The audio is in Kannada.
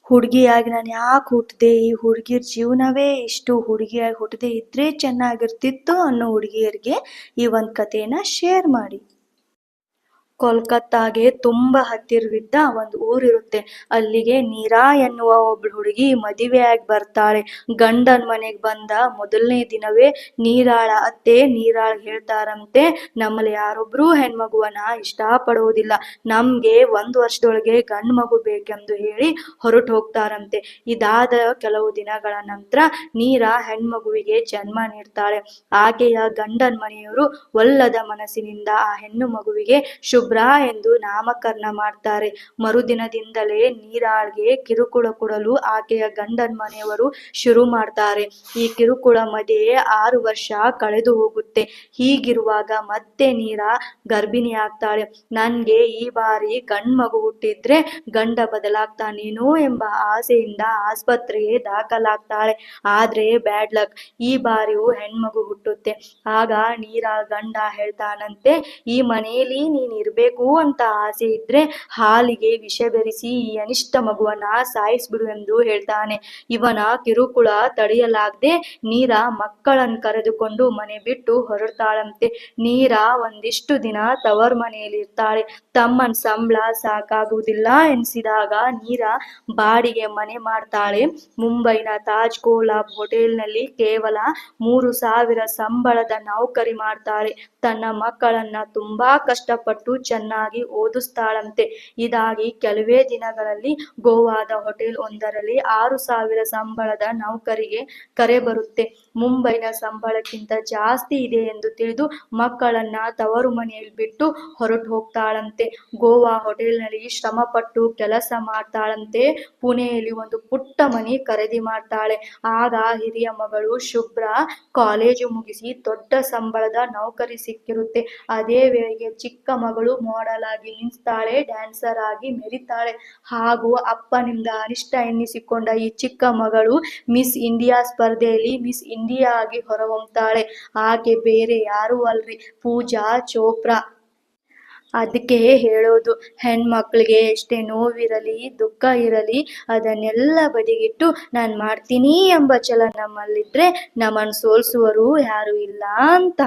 ಹುಡುಗಿಯಾಗಿ ನಾನು ಯಾಕೆ ಹುಟ್ಟಿದೆ, ಈ ಹುಡುಗಿರ್ ಜೀವನವೇ ಇಷ್ಟು, ಹುಡುಗಿಯಾಗಿ ಹುಟ್ಟದೆ ಇದ್ರೆ ಚೆನ್ನಾಗಿರ್ತಿತ್ತು ಅನ್ನೋ ಹುಡುಗಿಯರಿಗೆ ಈ ಒಂದು ಕಥೆನ ಶೇರ್ ಮಾಡಿ. ಕೋಲ್ಕತ್ತಾಗೆ ತುಂಬಾ ಹತ್ತಿರವಿದ್ದ ಒಂದು ಊರಿರುತ್ತೆ. ಅಲ್ಲಿಗೆ ನೀರಾ ಎನ್ನುವ ಒಬ್ಳು ಹುಡುಗಿ ಮದುವೆಯಾಗಿ ಬರ್ತಾಳೆ. ಗಂಡನ ಮನೆಗೆ ಬಂದ ಮೊದಲನೇ ದಿನವೇ ನೀರಾಳ ಅತ್ತೆ ನೀರಾಳ್ ಹೇಳ್ತಾರಂತೆ, ನಮ್ಮಲ್ಲಿ ಯಾರೊಬ್ರು ಹೆಣ್ಮಗುವನ್ನ ಇಷ್ಟಪಡೋದಿಲ್ಲ, ನಮ್ಗೆ 1 ವರ್ಷದೊಳಗೆ ಗಂಡು ಮಗು ಬೇಕೆಂದು ಹೇಳಿ ಹೊರಟು ಹೋಗ್ತಾರಂತೆ. ಇದಾದ ಕೆಲವು ದಿನಗಳ ನಂತರ ನೀರಾ ಹೆಣ್ಮಗುವಿಗೆ ಜನ್ಮ ನೀಡ್ತಾಳೆ. ಆಕೆಯ ಗಂಡನ ಮನೆಯವರು ಒಲ್ಲದ ಮನಸ್ಸಿನಿಂದ ಆ ಹೆಣ್ಣು ಮಗುವಿಗೆ ಶುಭ್ರ ಎಂದು ನಾಮಕರಣ ಮಾಡ್ತಾರೆ. ಮರುದಿನದಿಂದಲೇ ನೀರಾಳ್ಗೆ ಕಿರುಕುಳ ಕೊಡಲು ಆಕೆಯ ಗಂಡನ ಮನೆಯವರು ಶುರು ಮಾಡ್ತಾರೆ. ಈ ಕಿರುಕುಳ ಮಧ್ಯೆ 6 ವರ್ಷ ಕಳೆದು ಹೋಗುತ್ತೆ. ಹೀಗಿರುವಾಗ ಮತ್ತೆ ನೀರಾ ಗರ್ಭಿಣಿ ಆಗ್ತಾಳೆ. ನನ್ಗೆ ಈ ಬಾರಿ ಗಂಡ್ ಮಗು ಹುಟ್ಟಿದ್ರೆ ಗಂಡ ಬದಲಾಗ್ತಾನೇನೋ ಎಂಬ ಆಸೆಯಿಂದ ಆಸ್ಪತ್ರೆಗೆ ದಾಖಲಾಗ್ತಾಳೆ. ಆದ್ರೆ ಬ್ಯಾಡ್ ಲಕ್, ಈ ಬಾರಿಯೂ ಹೆಣ್ಮಗು ಹುಟ್ಟುತ್ತೆ. ಆಗ ನೀರಾ ಗಂಡ ಹೇಳ್ತಾನಂತೆ, ಈ ಮನೆಯಲ್ಲಿ ನೀನ್ ಇರ್ಬೇಕು ಅಂತ ಆಸೆ ಇದ್ರೆ ಹಾಲಿಗೆ ವಿಷ ಬೆರೆಸಿ ಈ ಅನಿಷ್ಟ ಮಗುವನ್ನ ಸಾಯಿಸ್ಬಿಡು ಎಂದು ಹೇಳ್ತಾನೆ. ಇವನ ಕಿರುಕುಳ ತಡೆಯಲಾಗದೆ ನೀರಾ ಮಕ್ಕಳನ್ನ ಕರೆದುಕೊಂಡು ಮನೆ ಬಿಟ್ಟು ಹೊರಡ್ತಾಳಂತೆ. ನೀರಾ ಒಂದಿಷ್ಟು ದಿನ ತವರ್ ಮನೆಯಲ್ಲಿ ಇರ್ತಾಳೆ. ತಮ್ಮನ ಸಂಬಳ ಸಾಕಾಗುವುದಿಲ್ಲ ಎನಿಸಿದಾಗ ನೀರಾ ಬಾಡಿಗೆ ಮನೆ ಮಾಡ್ತಾಳೆ. ಮುಂಬೈನ ತಾಜ್ ಕೋಲಾಬ್ ಹೋಟೆಲ್ನಲ್ಲಿ ಕೇವಲ 3,000 ಸಂಬಳದ ನೌಕರಿ ಮಾಡ್ತಾಳೆ. ತನ್ನ ಮಕ್ಕಳನ್ನ ತುಂಬಾ ಕಷ್ಟಪಟ್ಟು ಚೆನ್ನಾಗಿ ಓದಿಸ್ತಾಳಂತೆ. ಇದಾಗಿ ಕೆಲವೇ ದಿನಗಳಲ್ಲಿ ಗೋವಾದ ಹೋಟೆಲ್ ಒಂದರಲ್ಲಿ 6,000 ಸಂಬಳದ ನೌಕರಿಗೆ ಕರೆ ಬರುತ್ತೆ. ಮುಂಬೈನ ಸಂಬಳಕ್ಕಿಂತ ಜಾಸ್ತಿ ಇದೆ ಎಂದು ತಿಳಿದು ಮಕ್ಕಳನ್ನ ತವರು ಮನೆಯಲ್ಲಿ ಬಿಟ್ಟು ಹೊರಟು ಹೋಗ್ತಾಳಂತೆ. ಗೋವಾ ಹೋಟೆಲ್ನಲ್ಲಿ ಶ್ರಮಪಟ್ಟು ಕೆಲಸ ಮಾಡ್ತಾಳಂತೆ. ಪುಣೆಯಲ್ಲಿ ಒಂದು ಪುಟ್ಟ ಮನೆ ಖರೀದಿ ಮಾಡ್ತಾಳೆ. ಆಗ ಹಿರಿಯ ಮಗಳು ಶುಭ್ರ ಕಾಲೇಜು ಮುಗಿಸಿ ದೊಡ್ಡ ಸಂಬಳದ ನೌಕರಿ ಸಿಕ್ಕಿರುತ್ತೆ. ಅದೇ ವೇಳೆಗೆ ಚಿಕ್ಕ ಮಗಳು ಮಾಡೆಲ್ ಆಗಿ ಮಿಂಚ್ತಾಳೆ, ಡ್ಯಾನ್ಸರ್ ಆಗಿ ಮೆರಿತಾಳೆ. ಹಾಗೂ ಅಪ್ಪನಿಂದ ಅನಿಷ್ಟ ಎನ್ನಿಸಿಕೊಂಡ ಈ ಚಿಕ್ಕ ಮಗಳು ಮಿಸ್ ಇಂಡಿಯಾ ಸ್ಪರ್ಧೆಯಲ್ಲಿ ಮಿಸ್ ಇಂಡಿಯಾ ಆಗಿ ಹೊರಹೊಮ್ಮುತ್ತಾಳೆ. ಆಕೆ ಬೇರೆ ಯಾರೂ ಅಲ್ರಿ, ಪೂಜಾ ಚೋಪ್ರಾ. ಅದಕ್ಕೆ ಹೇಳೋದು, ಹೆಣ್ಮಕ್ಳಿಗೆ ಎಷ್ಟೇ ನೋವಿರಲಿ ದುಃಖ ಇರಲಿ ಅದನ್ನೆಲ್ಲ ಬದಿಗಿಟ್ಟು ನಾನು ಮಾಡ್ತೀನಿ ಎಂಬ ಛಲ ನಮ್ಮಲ್ಲಿದ್ರೆ ನಮ್ಮನ್ನು ಸೋಲಿಸುವರು ಯಾರು ಇಲ್ಲ ಅಂತ.